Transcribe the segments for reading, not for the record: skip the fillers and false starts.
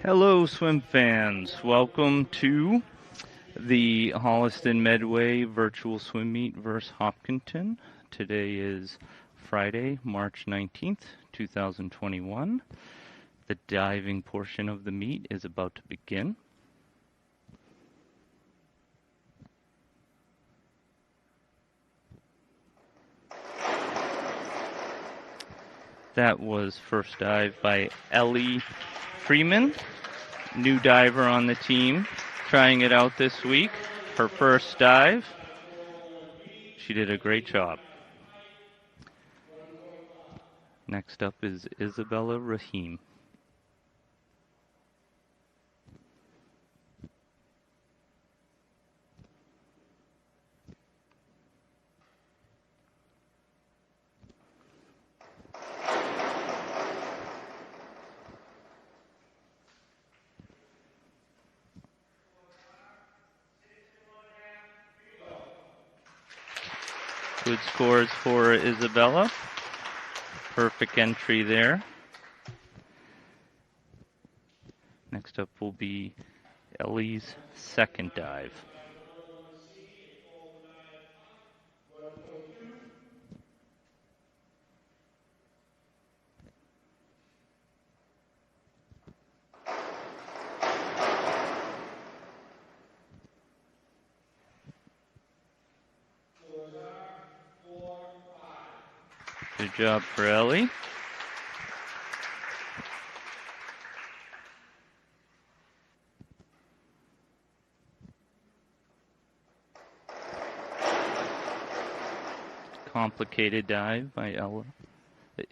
Hello, swim fans. Welcome to the Holliston Medway virtual swim meet versus Hopkinton. Today is Friday, March 19th, 2021. The diving portion of the meet is about to begin. That was first dive by Ellie Freeman, new diver on the team, trying it out this week. Her first dive. She did a great job. Next up is Isabella Rahim. Good scores for Isabella. Perfect entry there. Next up will be Ellie's second dive. Good job for Ellie. Complicated dive by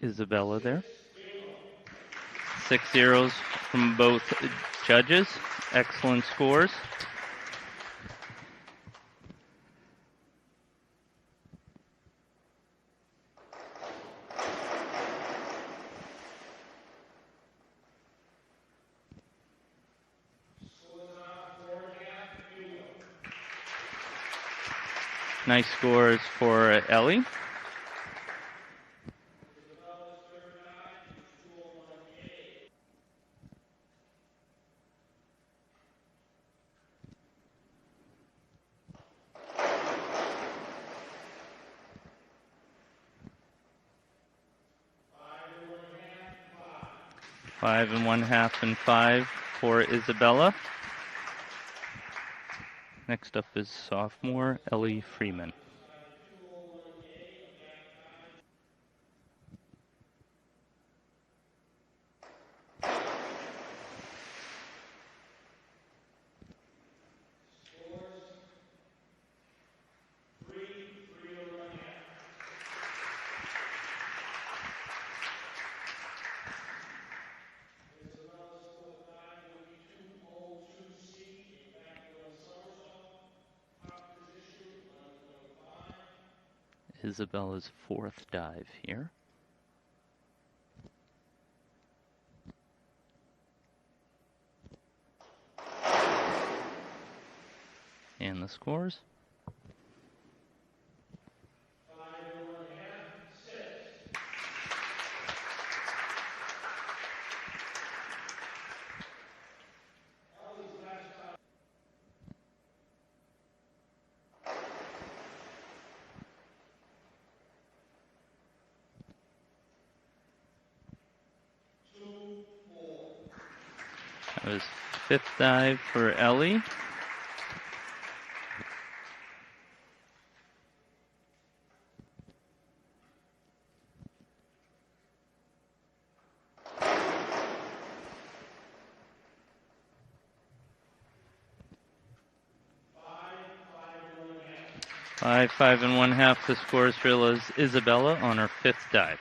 Isabella there. 6 zeros from both judges. Excellent scores. Nice scores for Ellie. Five and 1/2 and 5 for Isabella. Next up is sophomore Ellie Freeman. Isabella's fourth dive here. And the scores. That was fifth dive for Ellie. Five and 1/2 the scores for Isabella on her fifth dive.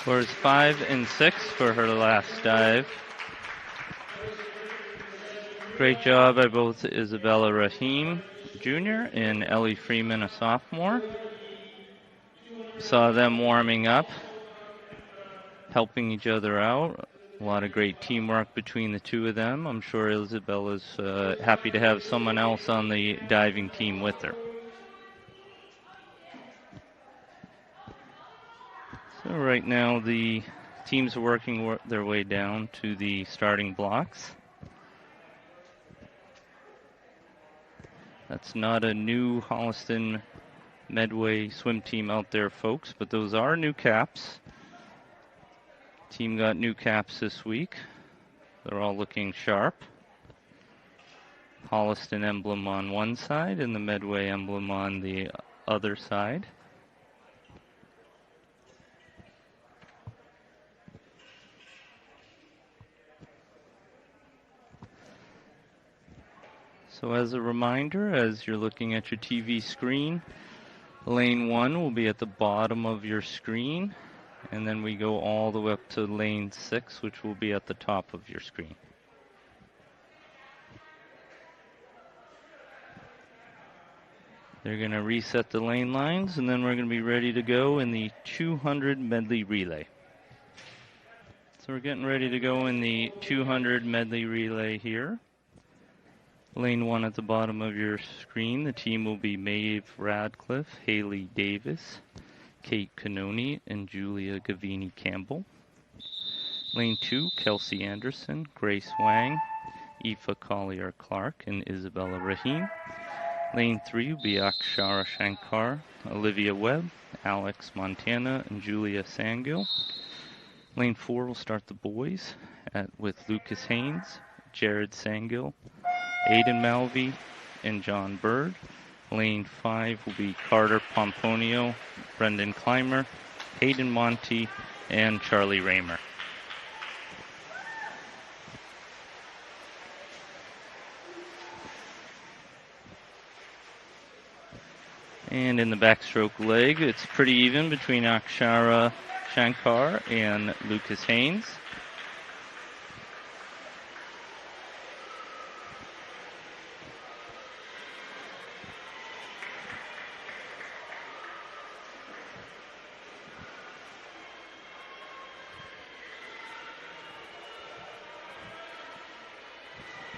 Scores 5 and 6 for her last dive. Great job by both Isabella Rahim Jr. and Ellie Freeman, a sophomore. Saw them warming up. helping each other out. A lot of great teamwork between the two of them. I'm sure Isabella's happy to have someone else on the diving team with her. So right now the teams are working their way down to the starting blocks. That's not a new Holliston Medway swim team out there, folks, but those are new caps. Team got new caps this week. They're all looking sharp. Holliston emblem on one side and the Medway emblem on the other side. So as a reminder, as you're looking at your TV screen, lane 1 will be at the bottom of your screen, and then we go all the way up to lane 6, which will be at the top of your screen. They're going to reset the lane lines, and then we're going to be ready to go in the 200 Medley Relay. So we're getting ready to go in the 200 Medley Relay here. Lane 1 at the bottom of your screen. The team will be Maeve Radcliffe, Haley Davis, Kate Canoni, and Julia Gavini Campbell. Lane 2, Kelsey Anderson, Grace Wang, Aoife Collier-Clark, and Isabella Rahim. Lane 3 will be Akshara Shankar, Olivia Webb, Alex Montana, and Julia Sangil. Lane 4 will start the boys with Lucas Haynes, Jared Sangil, Aiden Malvey, and John Bird. Lane 5 will be Carter Pomponio, Brendan Clymer, Hayden Monty, and Charlie Raymer. And in the backstroke leg, it's pretty even between Akshara Shankar and Lucas Haynes.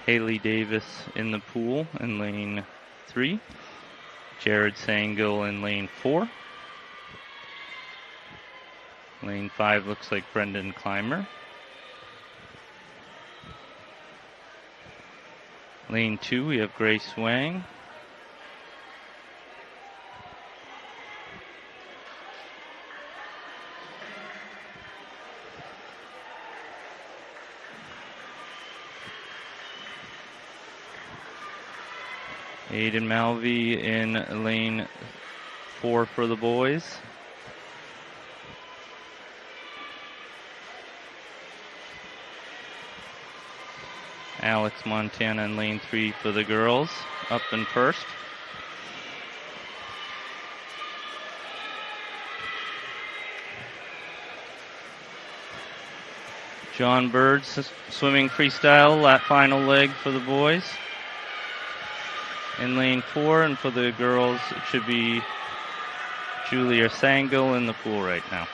Haley Davis in the pool in lane 3. Jared Sangil in lane 4. Lane 5 looks like Brendan Clymer. Lane 2 we have Grace Wang. Aiden Malvey in lane 4 for the boys. Alex Montana in lane 3 for the girls, up and first. John Bird swimming freestyle, that final leg for the boys. In lane 4, and for the girls, it should be Julia Sangil in the pool right now.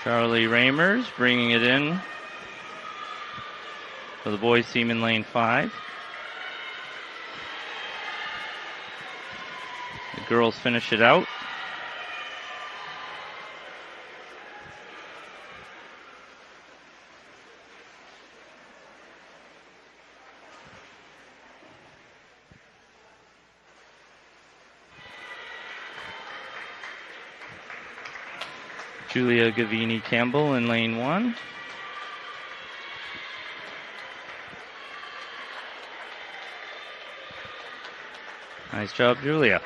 Charlie Ramers bringing it in for the boys team in lane 5. The girls finish it out. Julia Gavini Campbell in lane 1. Nice job, Julia.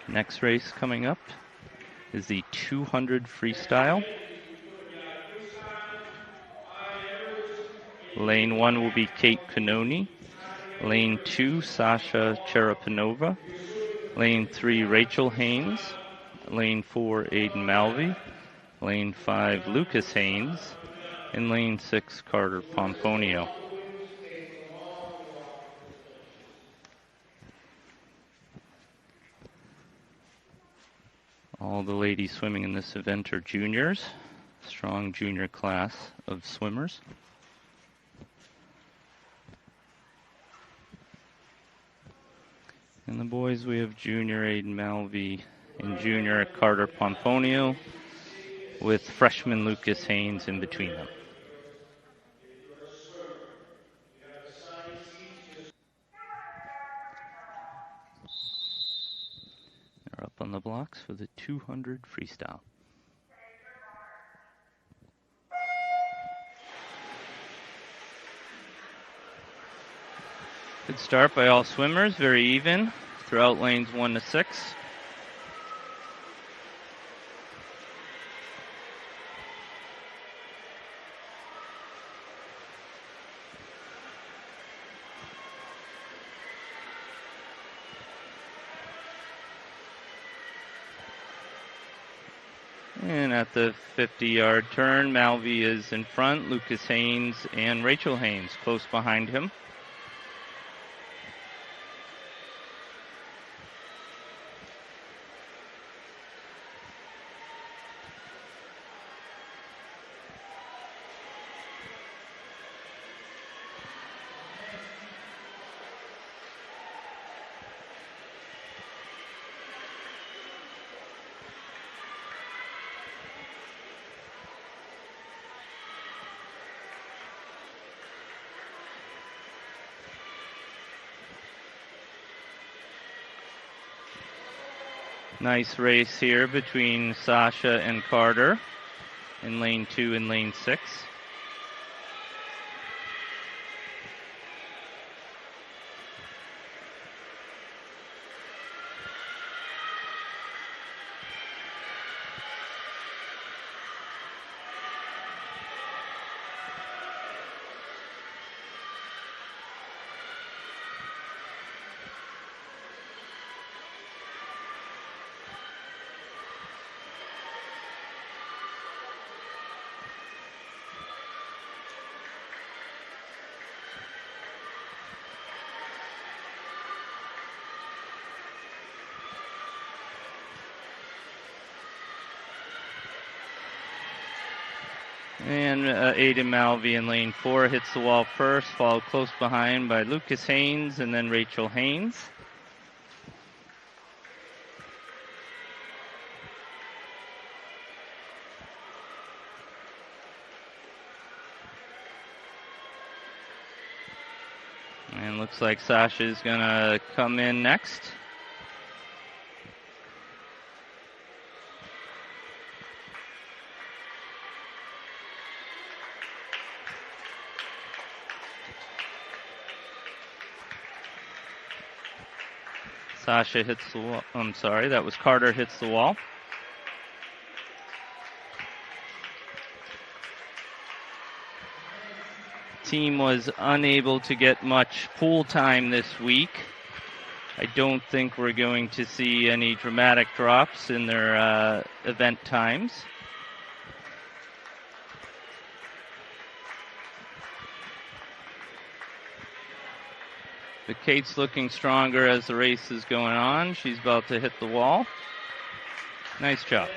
Next race coming up is the 200 freestyle. Lane 1 will be Kate Canoni. Lane 2, Sasha Cherepinova. Lane 3, Rachel Haynes. Lane 4, Aiden Malvey. Lane 5, Lucas Haynes. In lane 6, Carter Pomponio. All the ladies swimming in this event are juniors. Strong junior class of swimmers. And the boys, we have junior Aiden Malvey and junior Carter Pomponio, with freshman Lucas Haynes in between them. They're up on the blocks for the 200 freestyle. Good start by all swimmers, very even throughout lanes 1 to 6. And at the 50-yard turn, Malvey is in front, Lucas Haynes and Rachel Haynes close behind him. Nice race here between Sasha and Carter in lane 2 and lane 6. And Aiden Malvey in lane 4 hits the wall first, followed close behind by Lucas Haynes and then Rachel Haynes. And looks like Sasha's gonna come in next. Sasha hits the wall. I'm sorry, that was Carter hits the wall. Team was unable to get much pool time this week. I don't think we're going to see any dramatic drops in their event times. But Kate's looking stronger as the race is going on. She's about to hit the wall. Nice job.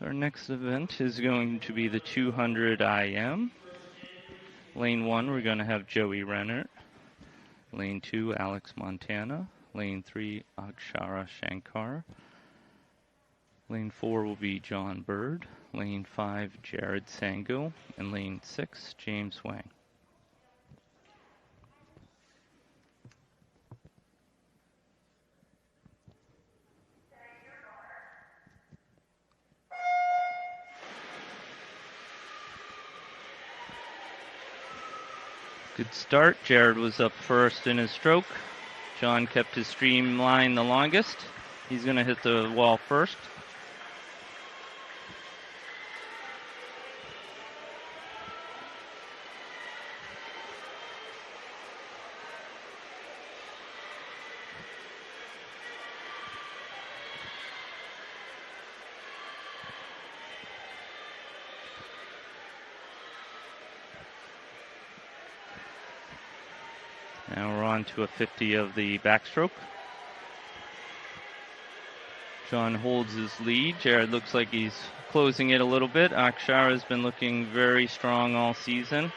Our next event is going to be the 200 IM. Lane 1, we're going to have Joey Renner. Lane 2, Alex Montana. Lane 3, Akshara Shankar. Lane 4 will be John Bird. Lane 5, Jared Sango. And lane 6, James Wang. Good start. Jared was up first in his stroke. John kept his streamline the longest. He's going to hit the wall first. Now we're on to a 50 of the backstroke. John holds his lead. Jared looks like he's closing it a little bit. Akshara's been looking very strong all season.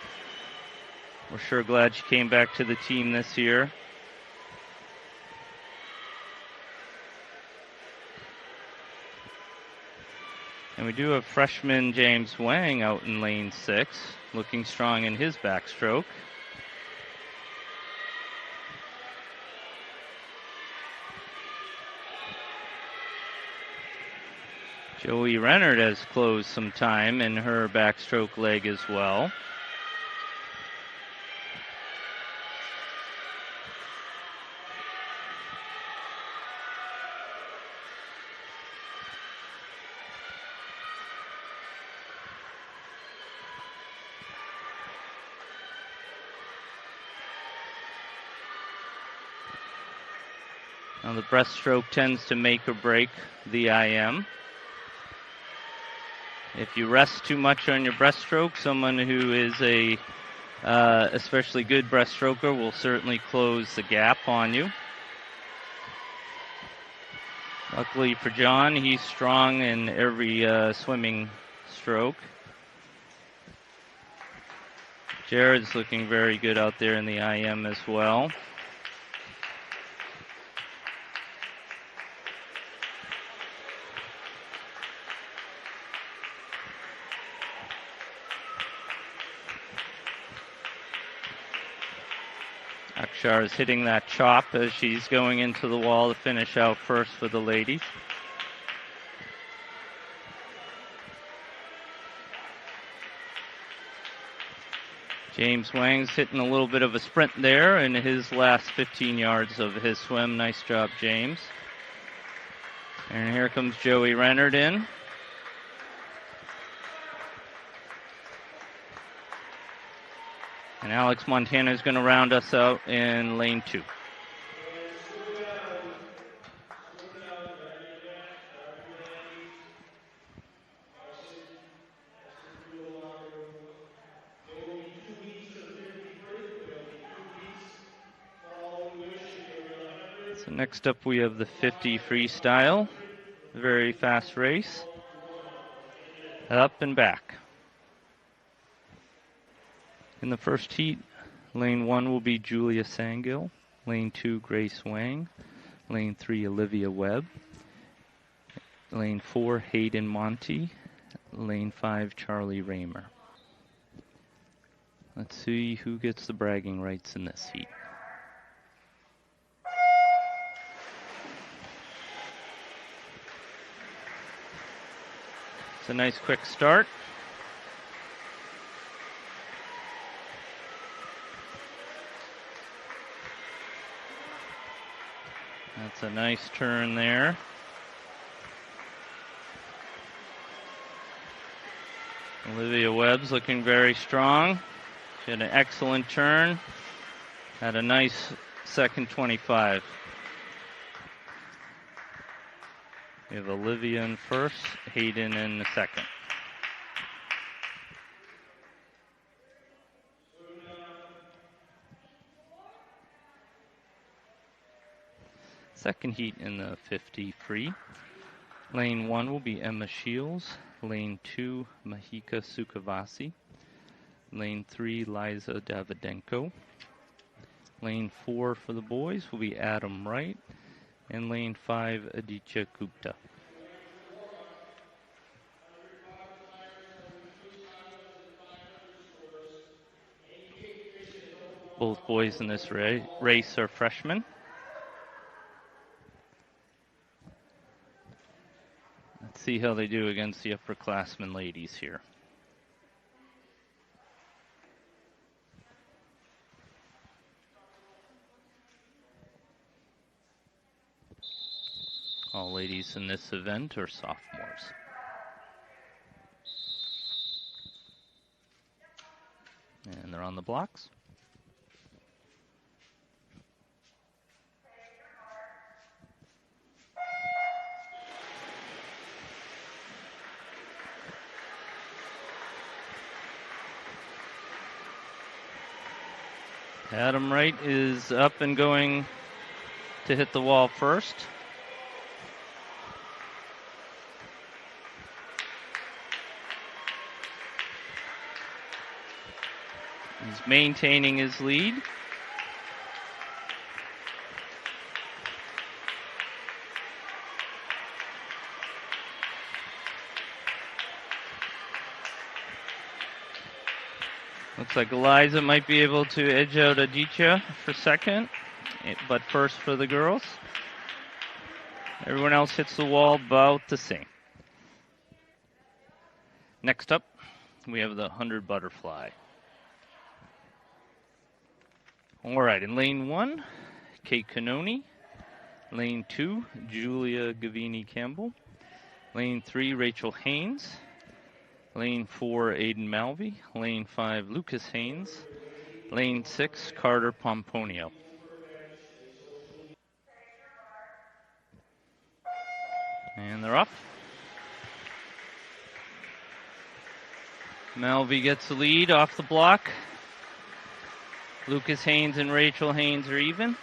We're sure glad she came back to the team this year. And we do have freshman James Wang out in lane 6, looking strong in his backstroke. Joey Rennert has closed some time in her backstroke leg as well. Now the breaststroke tends to make or break the IM. If you rest too much on your breaststroke, someone who is a especially good breaststroker will certainly close the gap on you. Luckily for John, he's strong in every swimming stroke. Jared's looking very good out there in the IM as well. Akshar is hitting that chop as she's going into the wall to finish out first for the ladies. James Wang's hitting a little bit of a sprint there in his last 15 yards of his swim. Nice job, James. And here comes Joey Rennert in. And Alex Montana is going to round us out in lane 2. So next up we have the 50 freestyle. Very fast race. Up and back. In the first heat, lane 1 will be Julia Sangill, lane 2 Grace Wang, lane 3 Olivia Webb, lane 4 Hayden Monty, lane 5 Charlie Raymer. Let's see who gets the bragging rights in this heat. It's a nice quick start. That's a nice turn there. Olivia Webb's looking very strong. She had an excellent turn. Had a nice second 25. We have Olivia in first, Hayden in the second. Second heat in the 50 free. Lane 1 will be Emma Shields. Lane 2, Mahika Sukhavasi. Lane 3, Liza Davidenko. Lane 4 for the boys will be Adam Wright. And lane 5, Aditya Gupta. Both boys in this race are freshmen. Let's see how they do against the upperclassmen ladies here. All ladies in this event are sophomores. And they're on the blocks. Adam Wright is up and going to hit the wall first. He's maintaining his lead. Looks like Eliza might be able to edge out Aditya for second, but first for the girls. Everyone else hits the wall about the same. Next up, we have the 100 butterfly. All right, in lane 1, Kate Canoni. Lane 2, Julia Gavini-Campbell. Lane 3, Rachel Haynes. Lane 4, Aiden Malvey. Lane 5, Lucas Haynes. Lane 6, Carter Pomponio. And they're off. Malvey gets the lead off the block. Lucas Haynes and Rachel Haynes are even.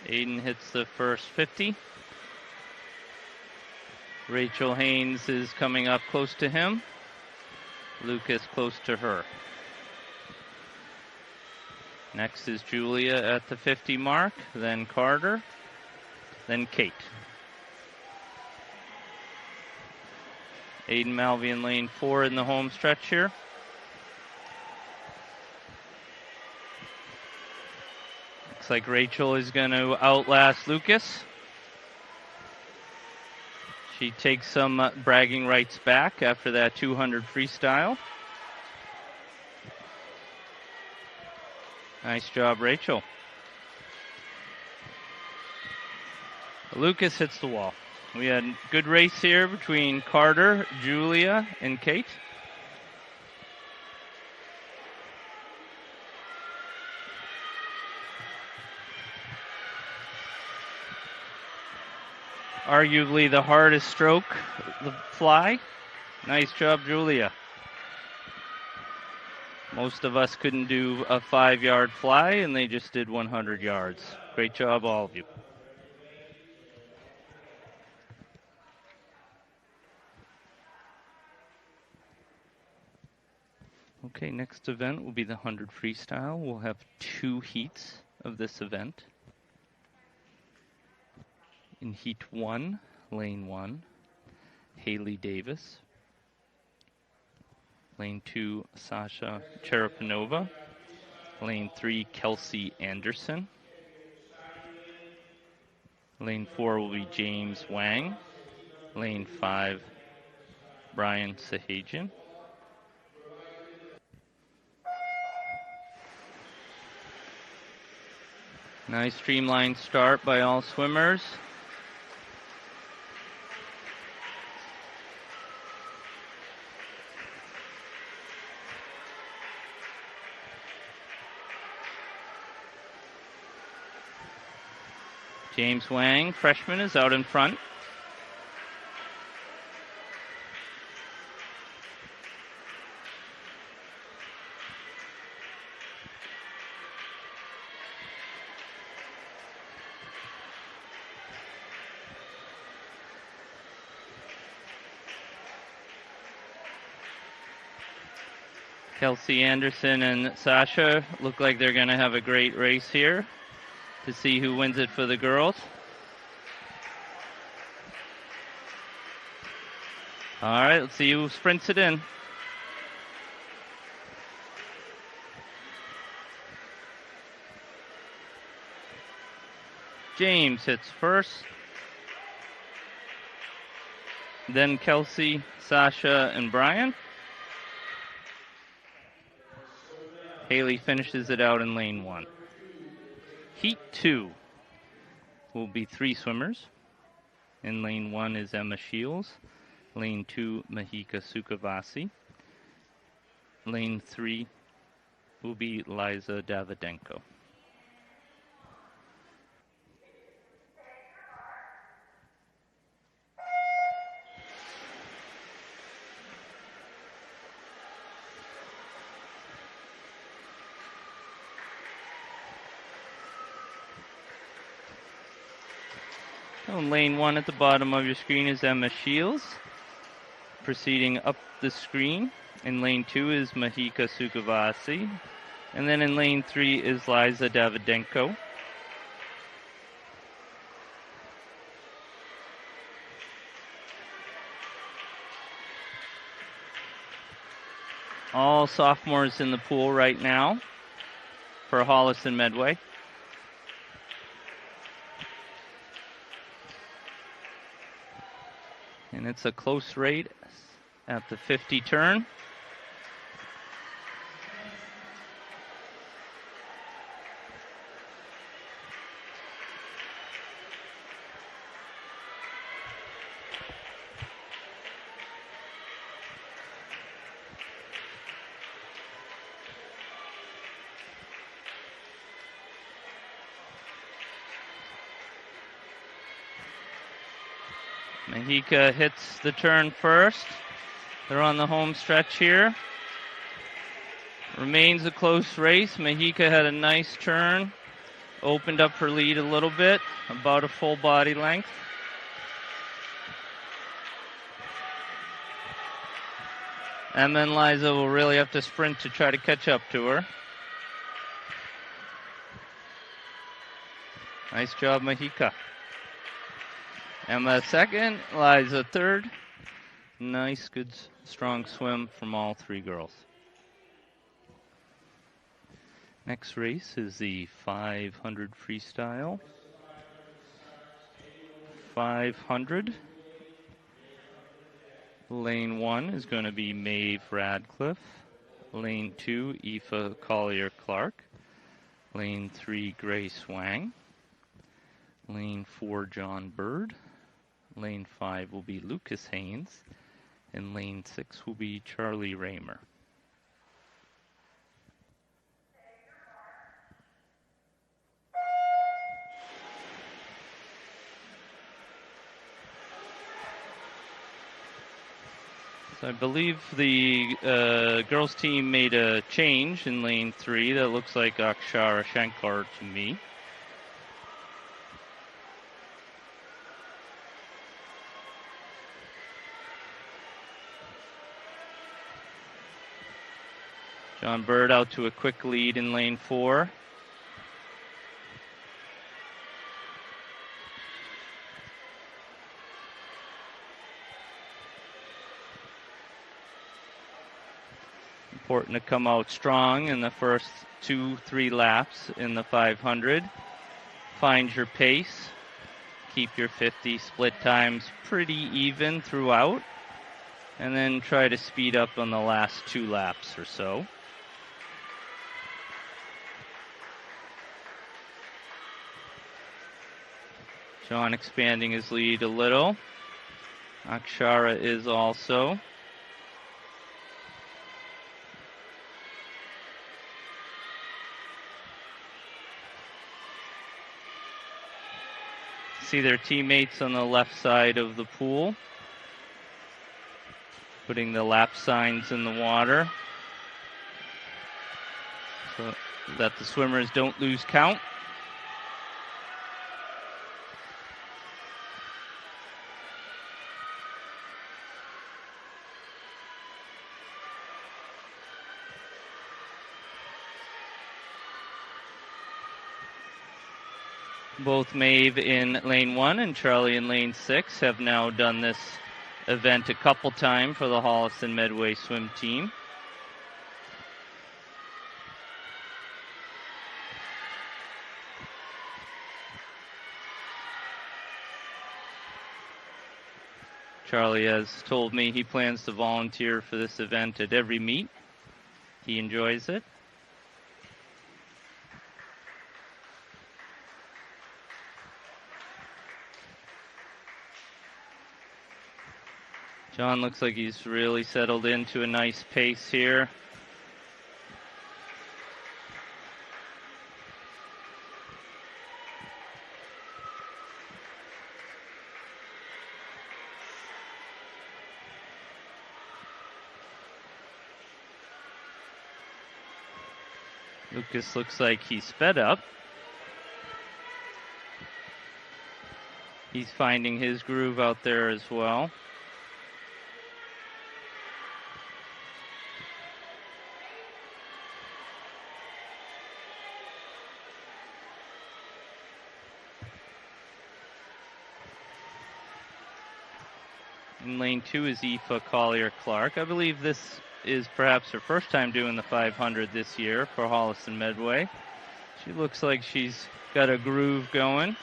Aiden hits the first 50. Rachel Haynes is coming up close to him. Lucas close to her. Next is Julia at the 50 mark, then Carter, then Kate. Aiden Malvey in lane 4 in the home stretch here. Looks like Rachel is going to outlast Lucas. She takes some bragging rights back after that 200 freestyle. Nice job, Rachel. Lucas hits the wall. We had a good race here between Carter, Julia, and Kate. Arguably the hardest stroke, the fly. Nice job, Julia. Most of us couldn't do a 5-yard fly, and they just did 100 yards. Great job, all of you. Okay, next event will be the 100 freestyle. We'll have 2 heats of this event. In heat 1, lane 1, Haley Davis. Lane 2, Sasha Cherapanova. Lane 3, Kelsey Anderson. Lane 4 will be James Wang. Lane 5, Brian Sahajian. Nice streamlined start by all swimmers. James Wang, freshman, is out in front. Kelsey Anderson and Sasha look like they're going to have a great race here to see who wins it for the girls. All right, let's see who sprints it in. James hits first. Then Kelsey, Sasha, and Brian. Haley finishes it out in lane 1. Heat 2 will be 3 swimmers. In lane 1 is Emma Shields. Lane 2, Mahika Sukhavasi. Lane 3, will be Liza Davidenko. In lane 1 at the bottom of your screen is Emma Shields. Proceeding up the screen, in lane 2 is Mahika Sukhavasi. And then in lane 3 is Liza Davidenko. All sophomores in the pool right now for Holliston Medway. And it's a close race at the 50 turn. Mahika hits the turn first. They're on the home stretch here. Remains a close race. Mahika had a nice turn. Opened up her lead a little bit, about a full body length. And then Liza will really have to sprint to try to catch up to her. Nice job, Mahika. Emma second, Liza third. Nice, good, strong swim from all three girls. Next race is the 500 freestyle. 500. Lane 1 is going to be Maeve Radcliffe. Lane 2, Aoife Collier-Clark. Lane 3, Grace Wang. Lane 4, John Bird. Lane 5 will be Lucas Haynes. And lane 6 will be Charlie Raymer. So I believe the girls team made a change in lane 3. That looks like Akshara Shankar to me. John Bird out to a quick lead in lane 4. Important to come out strong in the first 2-3 laps in the 500. Find your pace. Keep your 50 split times pretty even throughout. And then try to speed up on the last 2 laps or so. John expanding his lead a little. Akshara is also. See their teammates on the left side of the pool, putting the lap signs in the water so that the swimmers don't lose count. Both Maeve in lane 1 and Charlie in lane 6 have now done this event a couple times for the Holliston Medway swim team. Charlie has told me he plans to volunteer for this event at every meet. He enjoys it. John looks like he's really settled into a nice pace here. Lucas looks like he's sped up. He's finding his groove out there as well. In lane 2 is Aoife Collier-Clark. I believe this is perhaps her first time doing the 500 this year for Holliston Medway. She looks like she's got a groove going.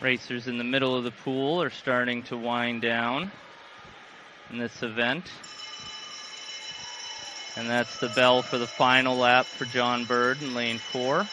Racers in the middle of the pool are starting to wind down in this event. And that's the bell for the final lap for John Bird in lane 4.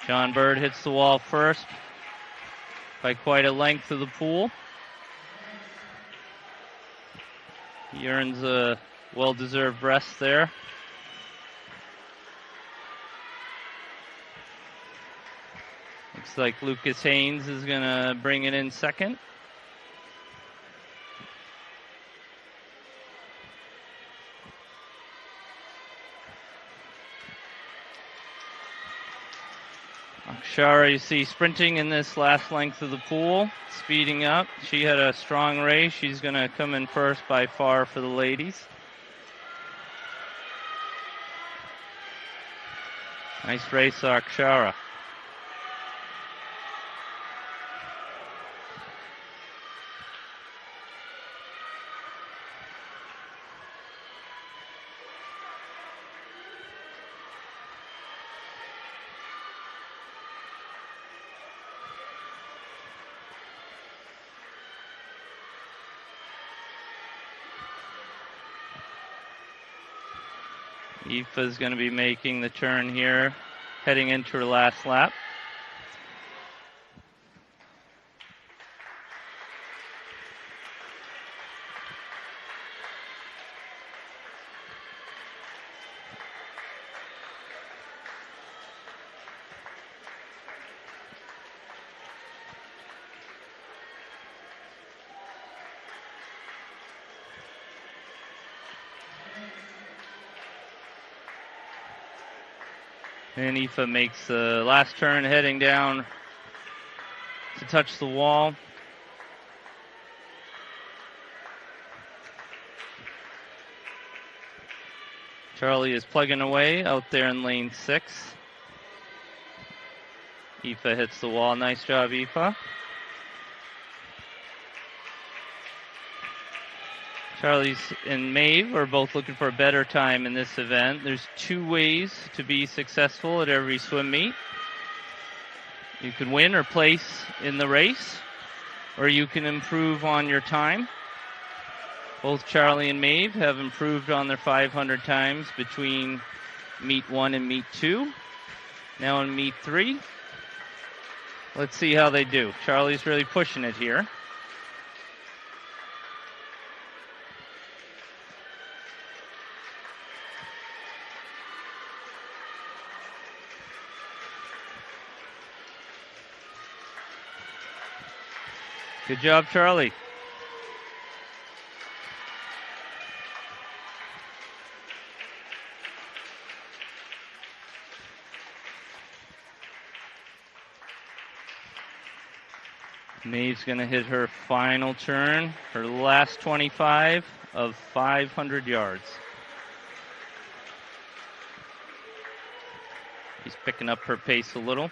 John Bird hits the wall first by quite a length of the pool. He earns a well-deserved rest there. Looks like Lucas Haynes is going to bring it in second. Shara, you see sprinting in this last length of the pool, speeding up. She had a strong race. She's going to come in first by far for the ladies. Nice race, Akshara. Aoife is going to be making the turn here, heading into her last lap. And Aoife makes the last turn heading down to touch the wall. Charlie is plugging away out there in lane 6. Aoife hits the wall. Nice job, Aoife. Charlie's and Maeve are both looking for a better time in this event. There's 2 ways to be successful at every swim meet. You can win or place in the race, or you can improve on your time. Both Charlie and Maeve have improved on their 500 times between meet 1 and meet 2. Now in meet 3. Let's see how they do. Charlie's really pushing it here. Good job, Charlie. Maeve's going to hit her final turn, her last 25 of 500 yards. She's picking up her pace a little.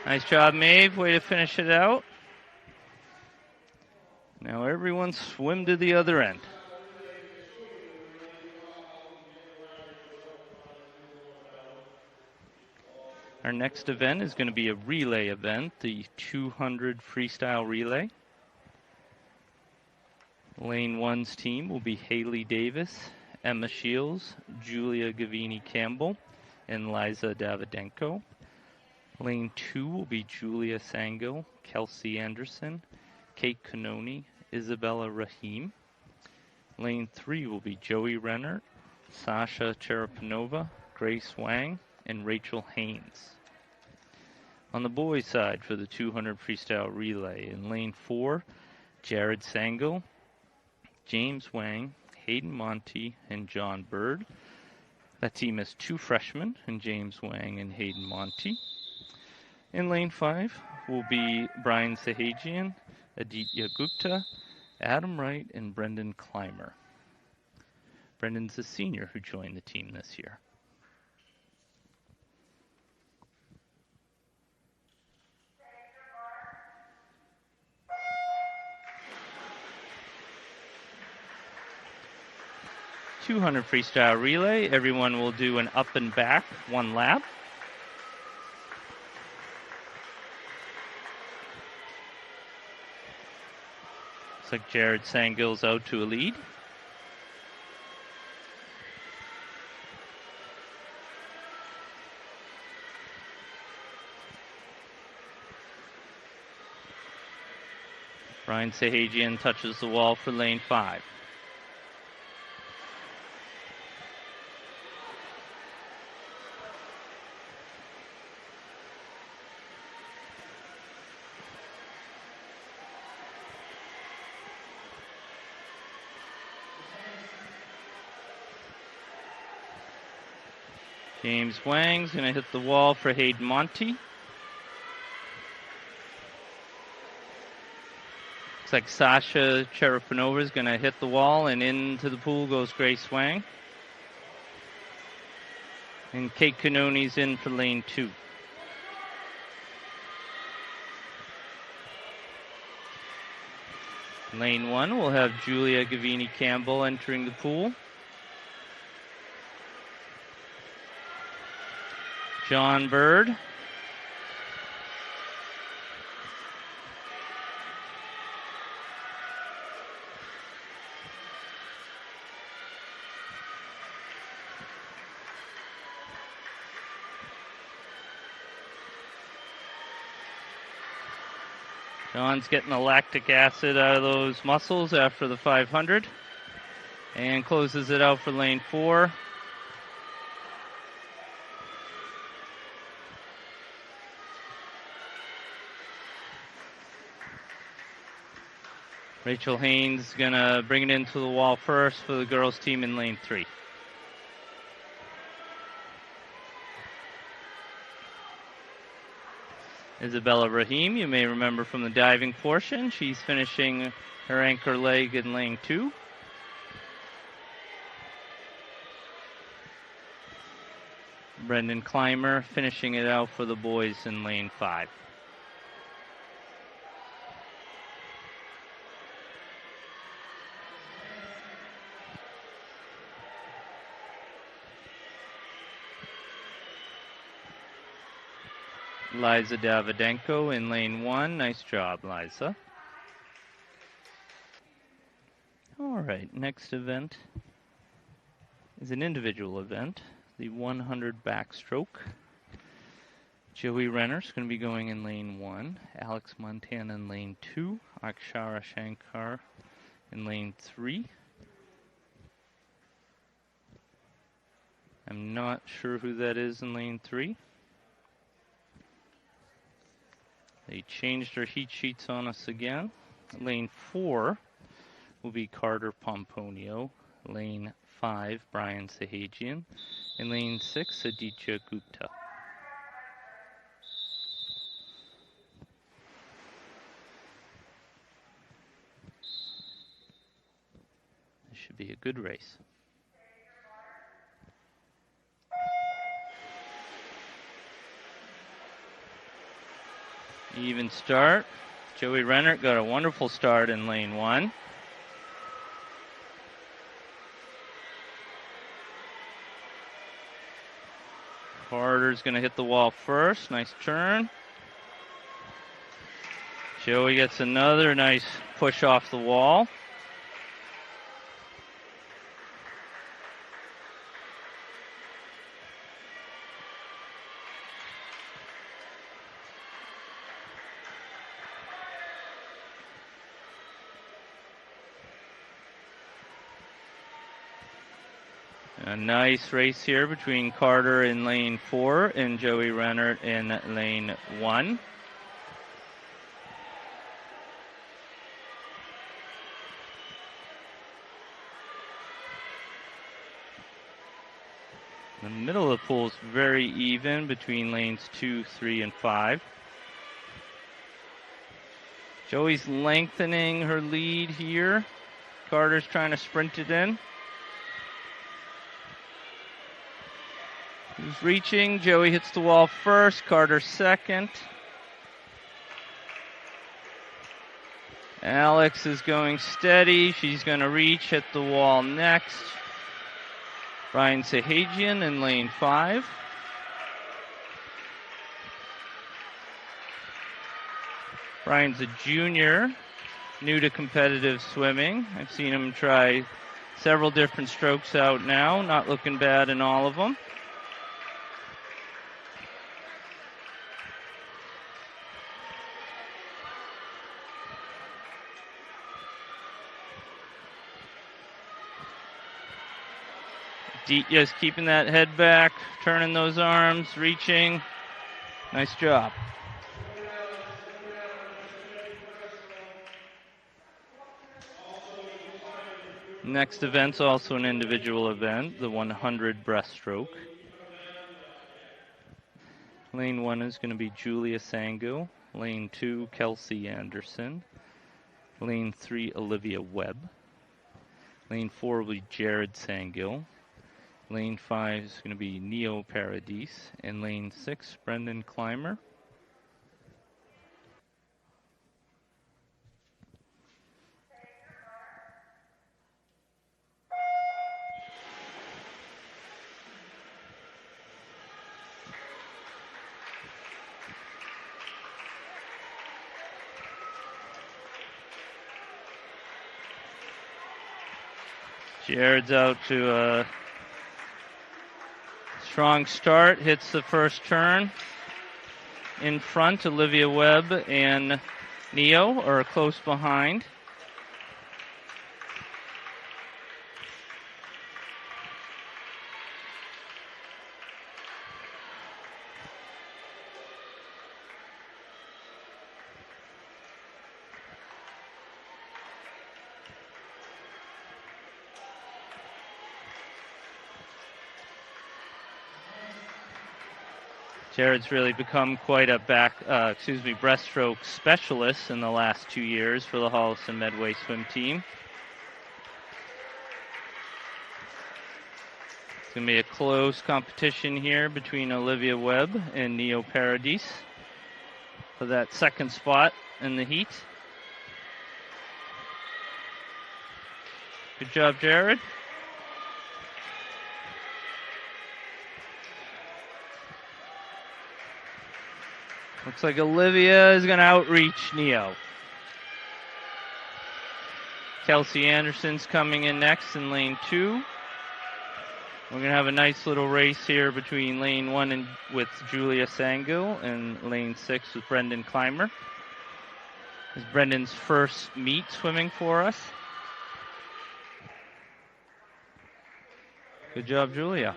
Nice job, Maeve. Way to finish it out. Now everyone swim to the other end. Our next event is going to be a relay event, the 200 Freestyle Relay. Lane 1's team will be Haley Davis, Emma Shields, Julia Gavini-Campbell, and Liza Davidenko. Lane 2 will be Julia Sango, Kelsey Anderson, Kate Canoni, Isabella Rahim. Lane 3 will be Joey Renner, Sasha Cherapanova, Grace Wang, and Rachel Haynes. On the boys' side for the 200 Freestyle Relay, in Lane 4, Jared Sango, James Wang, Hayden Monty, and John Bird. That team has 2 freshmen, in James Wang and Hayden Monty. In Lane 5 will be Brian Sahajian, Aditya Gupta, Adam Wright, and Brendan Clymer. Brendan's a senior who joined the team this year. .200 Freestyle Relay. Everyone will do an up and back 1 lap. Looks like Jared Sangill's out to a lead. Brian Sahajian touches the wall for Lane 5. James Wang's going to hit the wall for Hayden Monty. Looks like Sasha Cherapanova is going to hit the wall, and into the pool goes Grace Wang. And Kate Canoni's in for Lane 2. Lane 1 will have Julia Gavini-Campbell entering the pool. John Bird. John's getting the lactic acid out of those muscles after the 500 and closes it out for Lane 4. Rachel Haynes going to bring it into the wall first for the girls' team in Lane 3. Isabella Rahim, you may remember from the diving portion. She's finishing her anchor leg in Lane 2. Brendan Clymer finishing it out for the boys in Lane 5. Liza Davidenko in lane 1. Nice job, Liza. All right, next event is an individual event, the 100 backstroke. Joey Renner's going to be going in lane 1, Alex Montana in lane 2, Akshara Shankar in lane 3. I'm not sure who that is in lane 3. They changed their heat sheets on us again. Lane 4 will be Carter Pomponio. Lane 5, Brian Sahajian. In lane 6, Aditya Gupta. This should be a good race. Even start. Joey Renner got a wonderful start in lane 1. Carter's going to hit the wall first. Nice turn. Joey gets another nice push off the wall. A nice race here between Carter in lane 4 and Joey Renner in lane 1. The middle of the pool is very even between lanes 2, 3, and 5. Joey's lengthening her lead here. Carter's trying to sprint it in. He's reaching. Joey hits the wall first. Carter second. Alex is going steady. She's going to reach, hit the wall next. Brian Sahajian in lane 5. Brian's a junior, new to competitive swimming. I've seen him try several different strokes out now. Not looking bad in all of them. Just keeping that head back, turning those arms, reaching. Nice job. Next event's also an individual event, the 100 breaststroke. Lane 1 is going to be Julia Sango. Lane 2, Kelsey Anderson. Lane 3, Olivia Webb. Lane 4 will be Jared Sangill. Lane 5 is going to be Neo Paradis. And lane 6, Brendan Clymer. Jared's out to a strong start, hits the first turn. In front, Olivia Webb and Neo are close behind. Jared's really become quite a breaststroke specialist in the last 2 years for the Holliston Medway swim team. It's going to be a close competition here between Olivia Webb and Neo Paradis for that second spot in the heat. Good job, Jared. Looks like Olivia is going to outreach Neo. Kelsey Anderson's coming in next in lane 2. We're going to have a nice little race here between lane 1 with Julia Sangil and lane 6 with Brendan Clymer. This is Brendan's first meet swimming for us. Good job, Julia.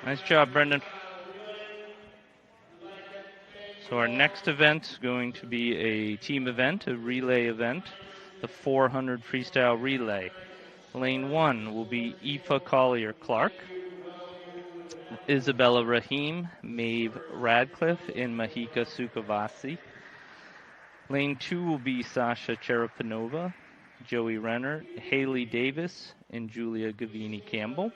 Nice job, Brendan. So our next event is going to be a team event, a relay event, the 400 Freestyle Relay. Lane 1 will be Aoife Collier-Clark, Isabella Rahim, Maeve Radcliffe, and Mahika Sukhavasi. Lane 2 will be Sasha Cherapanova, Joey Renner, Haley Davis, and Julia Gavini-Campbell.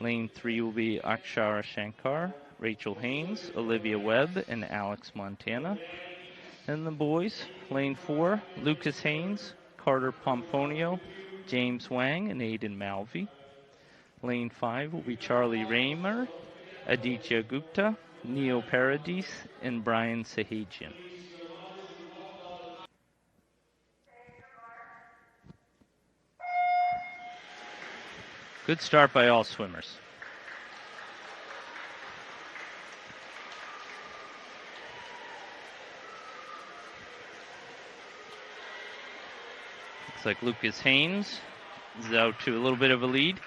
Lane 3 will be Akshara Shankar, Rachel Haynes, Olivia Webb, and Alex Montana. And the boys, Lane 4, Lucas Haynes, Carter Pomponio, James Wang, and Aiden Malvey. Lane 5 will be Charlie Raymer, Aditya Gupta, Neo Paradis, and Brian Sahajian. Good start by all swimmers. Looks like Lucas Haynes is out to a little bit of a lead.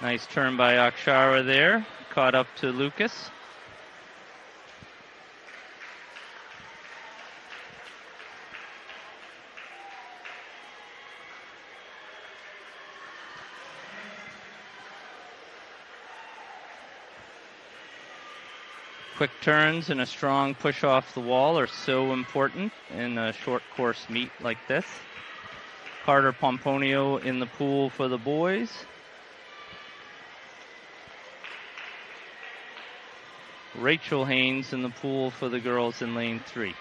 Nice turn by Akshara there. Caught up to Lucas. Quick turns and a strong push off the wall are so important in a short course meet like this. Carter Pomponio in the pool for the boys. Rachel Haynes in the pool for the girls in lane 3.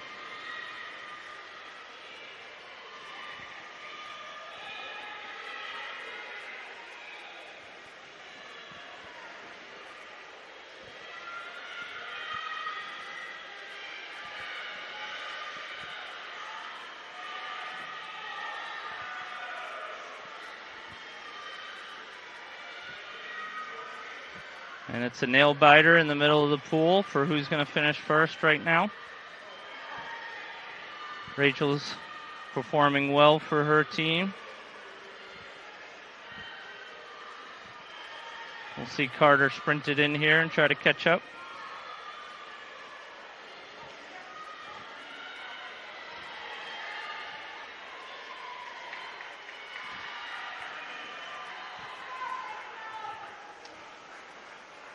And it's a nail biter in the middle of the pool for who's going to finish first right now. Rachel's performing well for her team. We'll see Carter sprint it in here and try to catch up.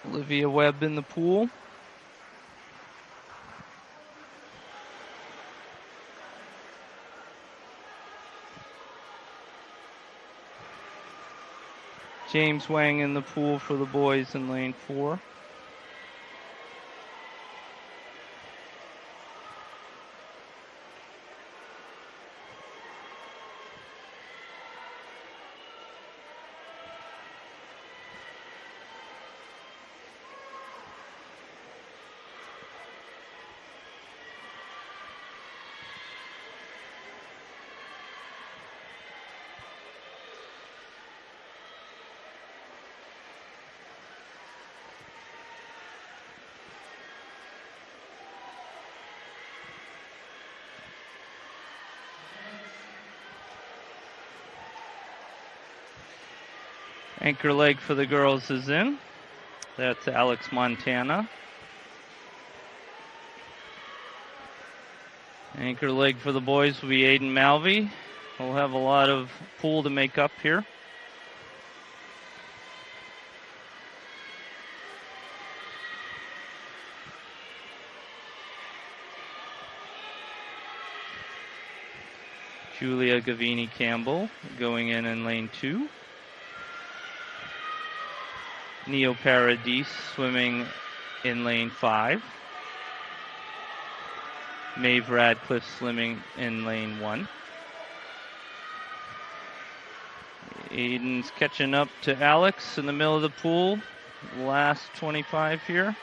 Olivia Webb in the pool. James Wang in the pool for the boys in lane 4. Anchor leg for the girls is in. That's Alex Montana. Anchor leg for the boys will be Aiden Malvey. We'll have a lot of pool to make up here. Julia Gavini Campbell going in lane 2. Neo Paradis swimming in lane 5. Maeve Radcliffe swimming in lane 1. Aiden's catching up to Alex in the middle of the pool. Last 25 here.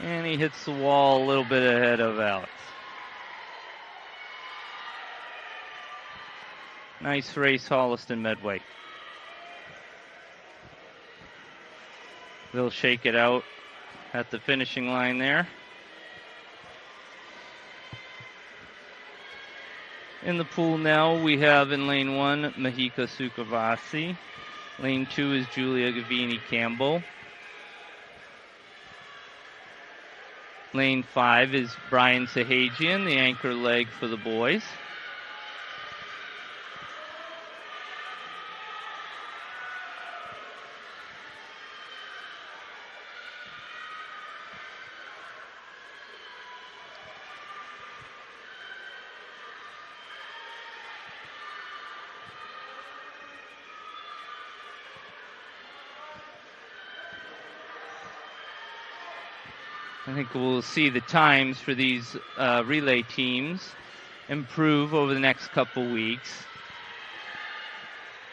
And he hits the wall a little bit ahead of Alex. Nice race, Holliston Medway. They'll shake it out at the finishing line there. In the pool now, we have in lane 1, Mahika Sukavasi. Lane 2 is Julia Gavini Campbell. Lane 5 is Brian Sahajian, the anchor leg for the boys. I think we'll see the times for these relay teams improve over the next couple weeks.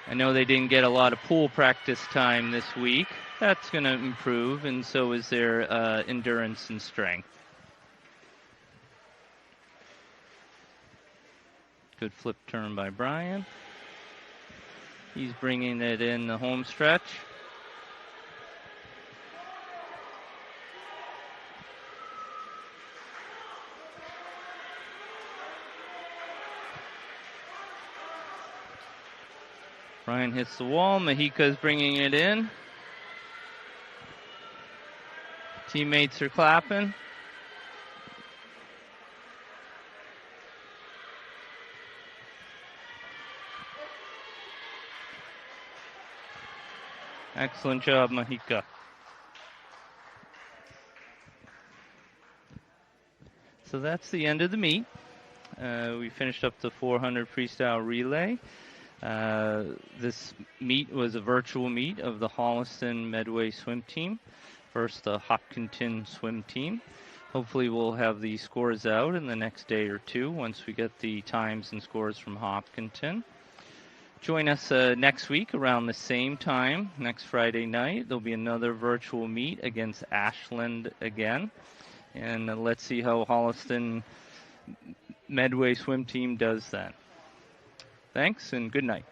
I know they didn't get a lot of pool practice time this week. That's going to improve, and so is their endurance and strength. Good flip turn by Brian. He's bringing it in the home stretch. Brian hits the wall. Mahika's bringing it in. Teammates are clapping. Excellent job, Mahika. So that's the end of the meet. We finished up the 400 freestyle relay. This meet was a virtual meet of the Holliston Medway swim team versus the Hopkinton swim team. Hopefully we'll have the scores out in the next day or two once we get the times and scores from Hopkinton. Join us next week around the same time, next Friday night. There'll be another virtual meet against Ashland again. And let's see how Holliston Medway swim team does then. Thanks and good night.